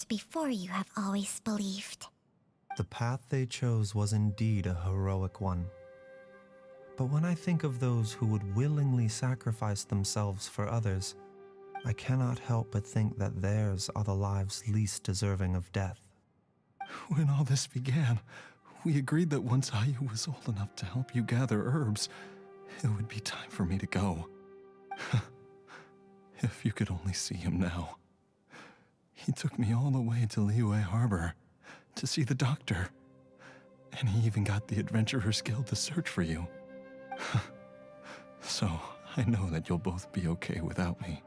before you have always believed. The path they chose was indeed a heroic one. But when I think of those who would willingly sacrifice themselves for others, I cannot help but think that theirs are the lives least deserving of death. When all this began, we agreed that once Ayu was old enough to help you gather herbs, it would be time for me to go. If you could only see him now. He took me all the way to Liyue Harbor to see the doctor. And he even got the Adventurers Guild to search for you. So, I know that you'll both be okay without me.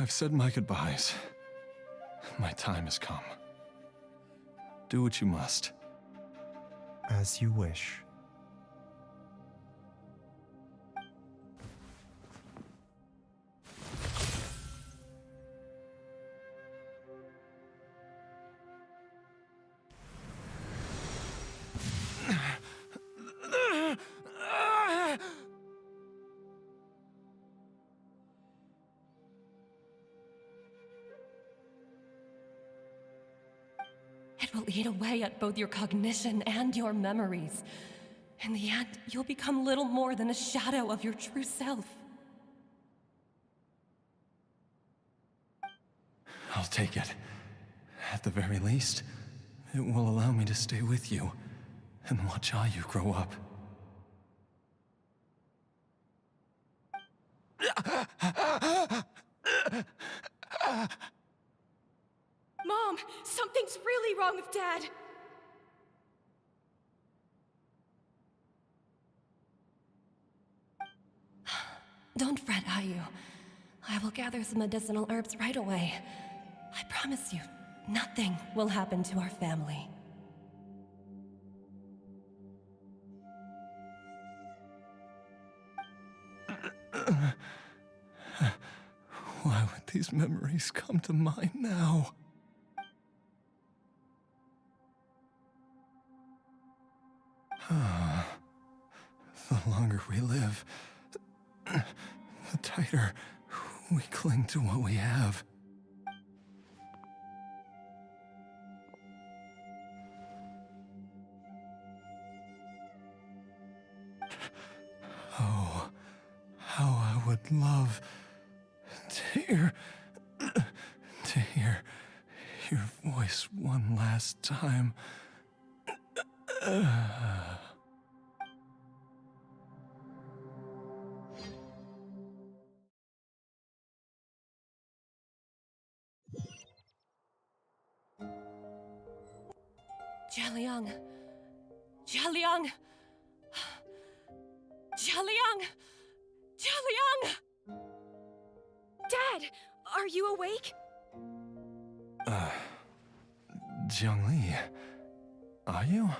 I've said my goodbyes. My time has come. Do what you must. As you wish. It will eat away at both your cognition and your memories. In the end, you'll become little more than a shadow of your true self. I'll take it. At the very least, it will allow me to stay with you and watch Ayu grow up. Mom, something's really wrong with Dad. Don't fret, Ayu. I will gather some medicinal herbs right away. I promise you, nothing will happen to our family. Why would these memories come to mind now? The longer we live, the tighter we cling to what we have. Oh, how I would love to hear your voice one last time. Jialiang! Jialiang! Jialiang! Jialiang! Dad, are you awake? Jiangli, are you?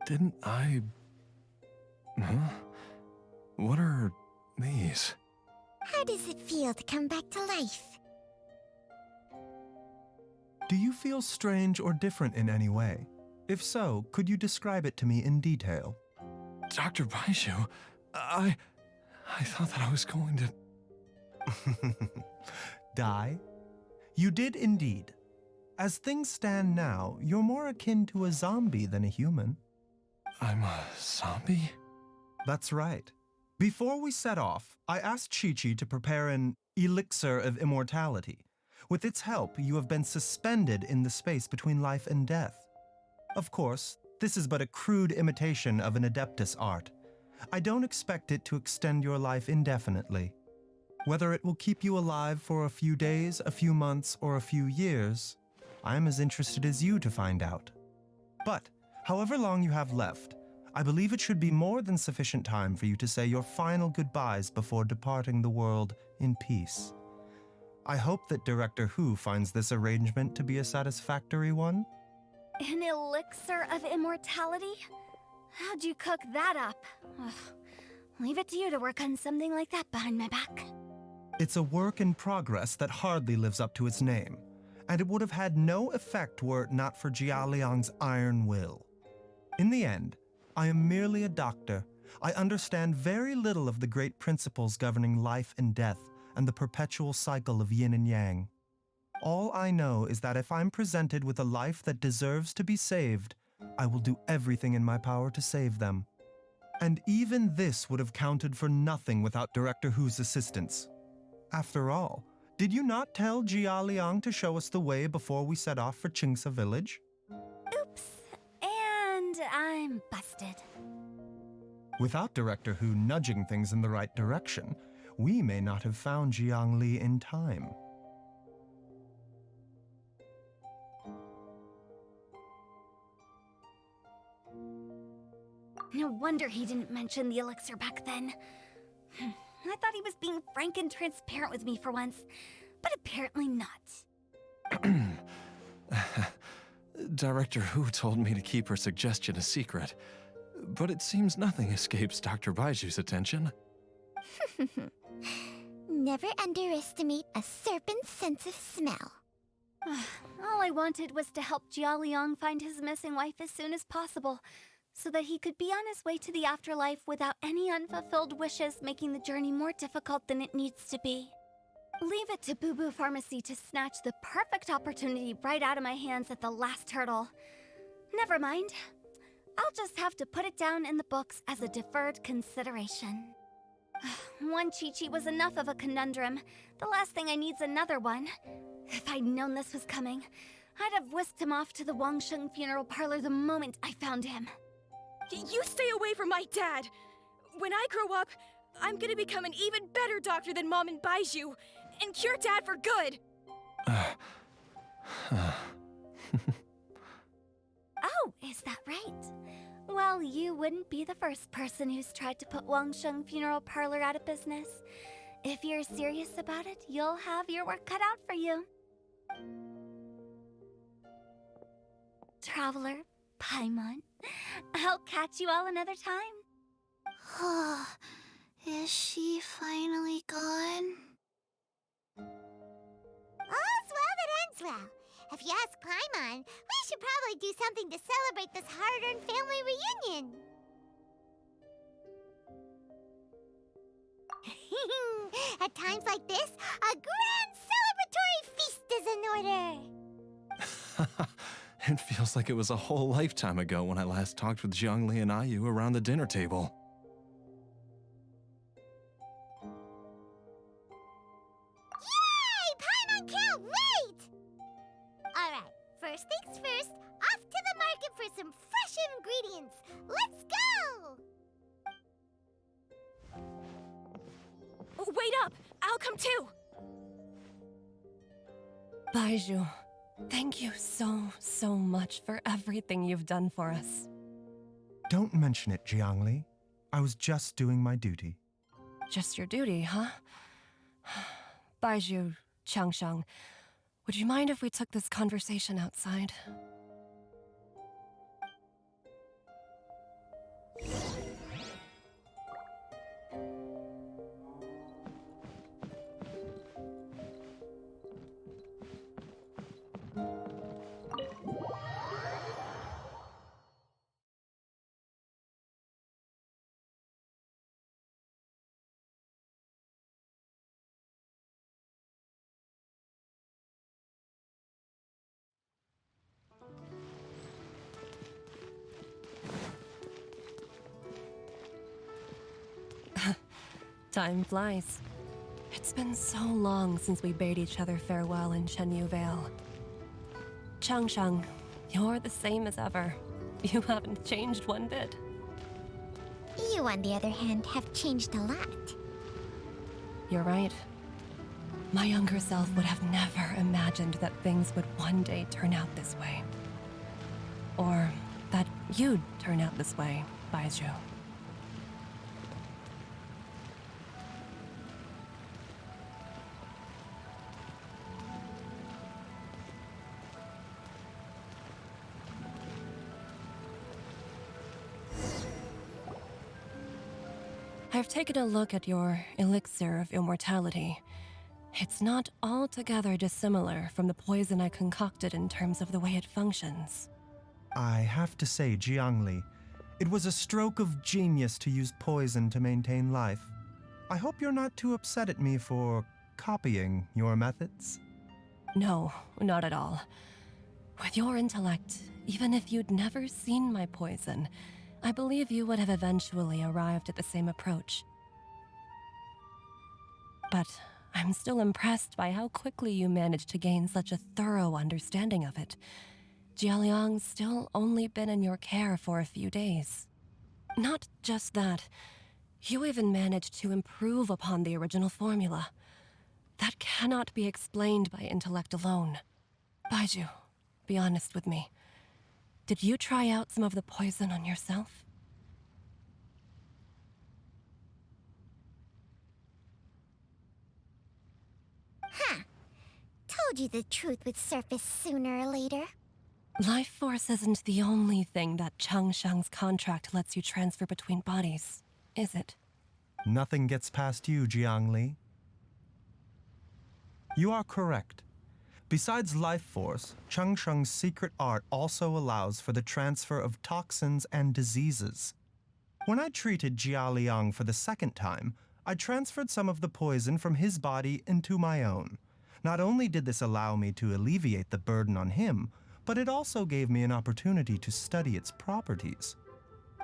Didn't I... Huh? What are these? How does it feel to come back to life? Do you feel strange or different in any way? If so, could you describe it to me in detail? Dr. Baishu, I thought that I was going to... Die? You did indeed. As things stand now, you're more akin to a zombie than a human. I'm a zombie? That's right. Before we set off, I asked Chi-Chi to prepare an elixir of immortality. With its help, you have been suspended in the space between life and death. Of course, this is but a crude imitation of an Adeptus art. I don't expect it to extend your life indefinitely. Whether it will keep you alive for a few days, a few months, or a few years, I am as interested as you to find out. But, however long you have left, I believe it should be more than sufficient time for you to say your final goodbyes before departing the world in peace. I hope that Director Hu finds this arrangement to be a satisfactory one. An elixir of immortality? How'd you cook that up? Ugh. Leave it to you to work on something like that behind my back. It's a work in progress that hardly lives up to its name, and it would have had no effect were it not for Jialiang's iron will. In the end, I am merely a doctor, I understand very little of the great principles governing life and death and the perpetual cycle of yin and yang. All I know is that if I'm presented with a life that deserves to be saved, I will do everything in my power to save them. And even this would have counted for nothing without Director Hu's assistance. After all, did you not tell Jia Liang to show us the way before we set off for Qingsa village? Oops. And I'm busted. Without Director Hu nudging things in the right direction, we may not have found Jiangli in time. No wonder he didn't mention the elixir back then. I thought he was being frank and transparent with me for once, but apparently not. Director Hu told me to keep her suggestion a secret, but it seems nothing escapes Dr. Baiju's attention. Never underestimate a serpent's sense of smell. All I wanted was to help Jia Liang find his missing wife as soon as possible, so that he could be on his way to the afterlife without any unfulfilled wishes making the journey more difficult than it needs to be. Leave it to Boo Boo Pharmacy to snatch the perfect opportunity right out of my hands at the last hurdle. Never mind. I'll just have to put it down in the books as a deferred consideration. One Chi-Chi was enough of a conundrum. The last thing I need's another one. If I'd known this was coming, I'd have whisked him off to the Wangsheng funeral parlor the moment I found him. You stay away from my dad! When I grow up, I'm gonna become an even better doctor than Mom and Baiju, and cure Dad for good! Oh, is that right? Well, you wouldn't be the first person who's tried to put Wangsheng Funeral Parlor out of business. If you're serious about it, you'll have your work cut out for you. Traveler, Paimon, I'll catch you all another time. Oh, is she finally gone? All's well that ends well. If you ask Paimon, we should probably do something to celebrate this hard-earned family reunion. At times like this, a grand celebratory feast is in order. It feels like it was a whole lifetime ago when I last talked with Zhongli and Ayu around the dinner table. Yay! Paimon can't wait! Alright, first things first, off to the market for some fresh ingredients. Let's go! Wait up! I'll come too! Baiju, thank you so much for everything you've done for us. Don't mention it, Jiangli. I was just doing my duty. Just your duty, huh? Baiju, Changshang, would you mind if we took this conversation outside? Time flies. It's been so long since we bade each other farewell in Chenyu Vale. Changshang, you're the same as ever. You haven't changed one bit. You, on the other hand, have changed a lot. You're right. My younger self would have never imagined that things would one day turn out this way. Or that you'd turn out this way, Baiju. I've taken a look at your elixir of immortality. It's not altogether dissimilar from the poison I concocted in terms of the way it functions. I have to say, Jiangli, It was a stroke of genius to use poison to maintain life. I hope you're not too upset at me for copying your methods. No, not at all. With your intellect, even if you'd never seen my poison, I believe you would have eventually arrived at the same approach. But I'm still impressed by how quickly you managed to gain such a thorough understanding of it. Jialiang's still only been in your care for a few days. Not just that, you even managed to improve upon the original formula. That cannot be explained by intellect alone. Baiju, be honest with me. Did you try out some of the poison on yourself? Told you the truth would surface sooner or later. Life force isn't the only thing that Changsheng's contract lets you transfer between bodies, is it? Nothing gets past you, Jiangli. You are correct. Besides life force, Changsheng's secret art also allows for the transfer of toxins and diseases. When I treated Jia Liang for the second time, I transferred some of the poison from his body into my own. Not only did this allow me to alleviate the burden on him, but it also gave me an opportunity to study its properties.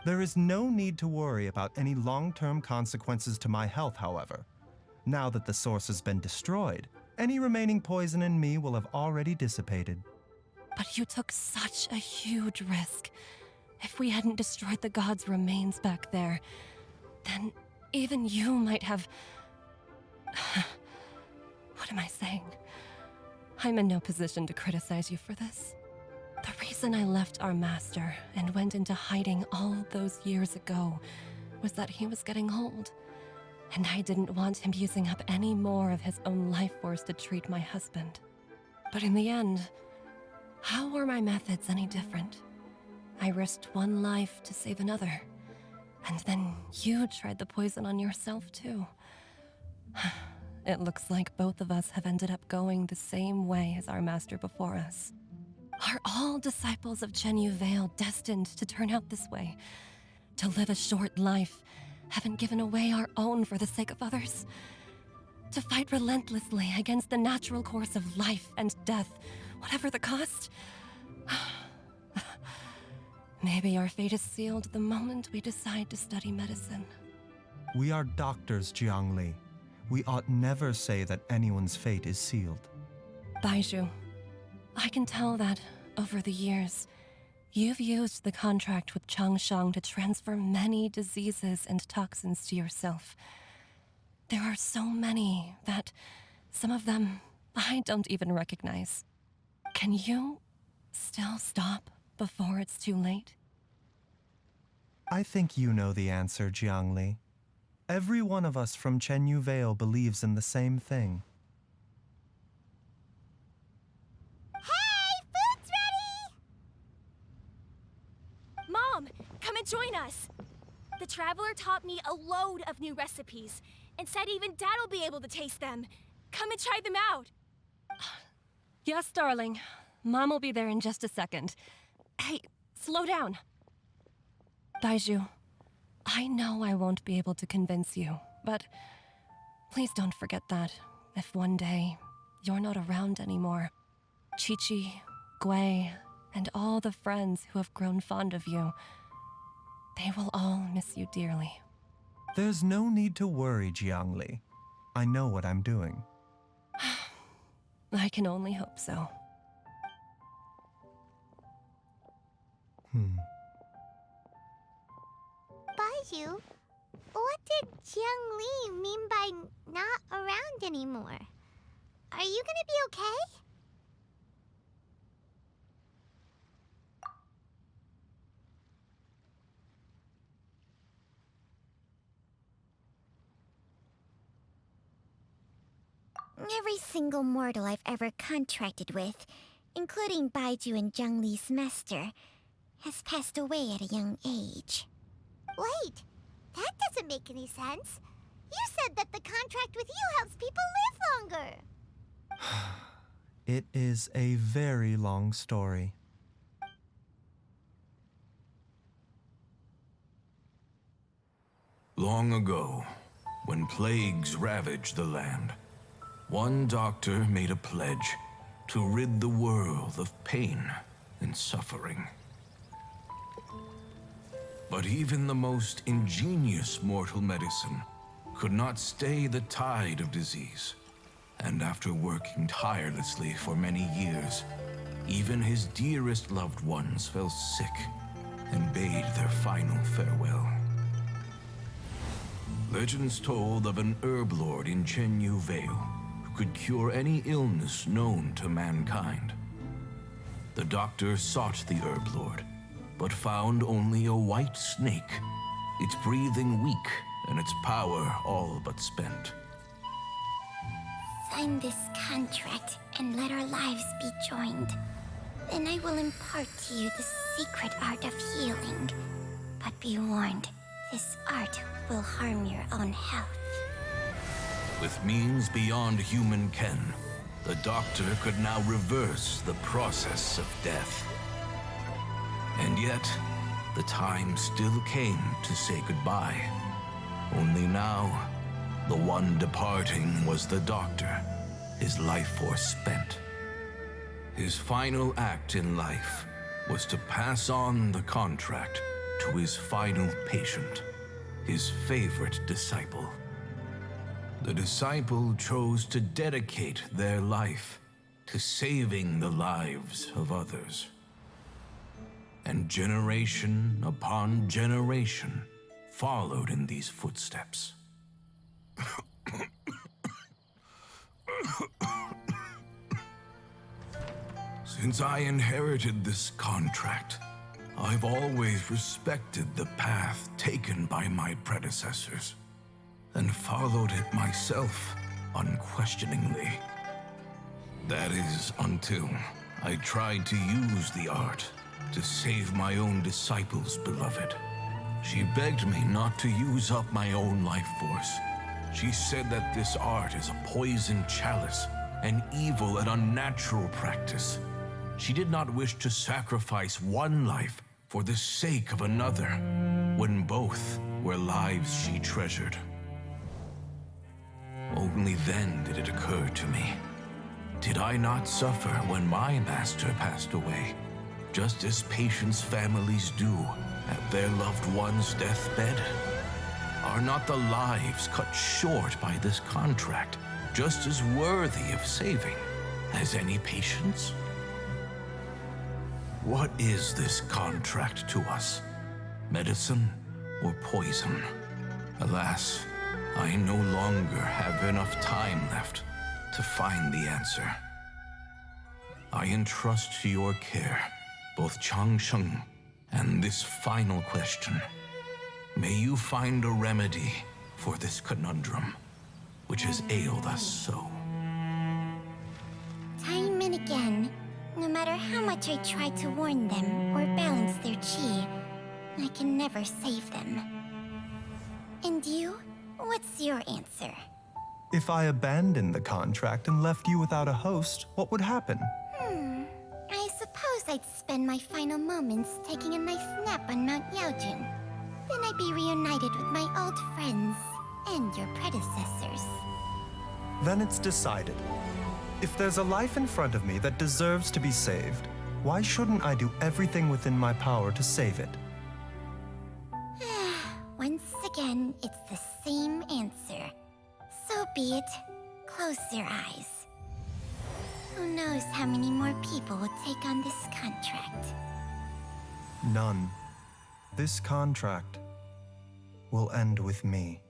There is no need to worry about any long-term consequences to my health, however. Now that the source has been destroyed, any remaining poison in me will have already dissipated. But you took such a huge risk. If we hadn't destroyed the god's remains back there, then even you might have... What am I saying? I'm in no position to criticize you for this. The reason I left our master and went into hiding all those years ago was that he was getting old, and I didn't want him using up any more of his own life force to treat my husband. But in the end, how were my methods any different? I risked one life to save another, and then you tried the poison on yourself too. It looks like both of us have ended up going the same way as our master before us. Are all disciples of Chenyu Vale destined to turn out this way? To live a short life, haven't given away our own for the sake of others? To fight relentlessly against the natural course of life and death, whatever the cost? Maybe our fate is sealed the moment we decide to study medicine. We are doctors, Jiangli. We ought never say that anyone's fate is sealed. Baiju, I can tell that, over the years, you've used the contract with Changsheng to transfer many diseases and toxins to yourself. There are so many that, some of them, I don't even recognize. Can you still stop before it's too late? I think you know the answer, Jiangli. Every one of us from Chenyu Vale believes in the same thing. Hey, food's ready! Mom, come and join us. The Traveler taught me a load of new recipes and said even Dad will be able to taste them. Come and try them out. Yes, darling. Mom will be there in just a second. Hey, slow down. Baiju, I know I won't be able to convince you, but please don't forget that if one day you're not around anymore, Chi-Chi, Gui, and all the friends who have grown fond of you, they will all miss you dearly. There's no need to worry, Jiangli. I know what I'm doing. I can only hope so. Baiju, what did Jiang Li mean by not around anymore? Are you gonna be okay? Every single mortal I've ever contracted with, including Baiju and Jiang Li's master, has passed away at a young age. Wait, that doesn't make any sense. You said that the contract with you helps people live longer. It is a very long story. Long ago, when plagues ravaged the land, one doctor made a pledge to rid the world of pain and suffering. But even the most ingenious mortal medicine could not stay the tide of disease. And after working tirelessly for many years, even his dearest loved ones fell sick and bade their final farewell. Legends told of an herb lord in Chenyu Vale who could cure any illness known to mankind. The doctor sought the herb lord, but found only a white snake, its breathing weak and its power all but spent. Sign this contract and let our lives be joined. Then I will impart to you the secret art of healing. But be warned, this art will harm your own health. With means beyond human ken, the doctor could now reverse the process of death. And yet, the time still came to say goodbye. Only now, the one departing was the doctor, his life force spent. His final act in life was to pass on the contract to his final patient, his favorite disciple. The disciple chose to dedicate their life to saving the lives of others. And generation upon generation followed in these footsteps. Since I inherited this contract, I've always respected the path taken by my predecessors and followed it myself unquestioningly. That is, until I tried to use the art to save my own disciple's beloved. She begged me not to use up my own life force. She said that this art is a poisoned chalice, an evil and unnatural practice. She did not wish to sacrifice one life for the sake of another, when both were lives she treasured. Only then did it occur to me. Did I not suffer when my master passed away, just as patients' families do at their loved one's deathbed? Are not the lives cut short by this contract just as worthy of saving as any patients? What is this contract to us? Medicine or poison? Alas, I no longer have enough time left to find the answer. I entrust to your care both Changsheng and this final question. May you find a remedy for this conundrum, which has ailed us so. Time and again, no matter how much I try to warn them or balance their chi, I can never save them. And you? What's your answer? If I abandoned the contract and left you without a host, what would happen? I suppose I'd spend my final moments taking a nice nap on Mount Yaojun. Then I'd be reunited with my old friends and your predecessors. Then it's decided. If there's a life in front of me that deserves to be saved, why shouldn't I do everything within my power to save it? Once again, it's the same answer. So be it. Close your eyes. Who knows how many more people will take on this contract? None. This contract will end with me.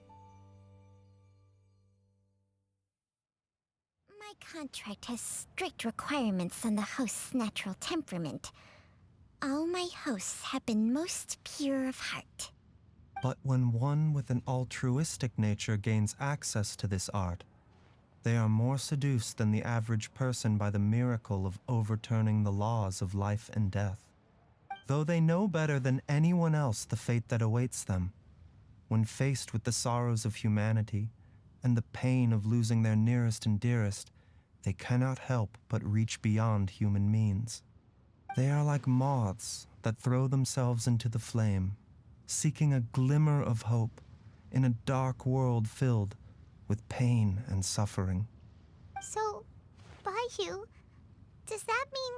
My contract has strict requirements on the host's natural temperament. All my hosts have been most pure of heart. But when one with an altruistic nature gains access to this art, they are more seduced than the average person by the miracle of overturning the laws of life and death. Though they know better than anyone else the fate that awaits them, when faced with the sorrows of humanity and the pain of losing their nearest and dearest, they cannot help but reach beyond human means. They are like moths that throw themselves into the flame, seeking a glimmer of hope in a dark world filled with pain and suffering. So, Baiju, does that mean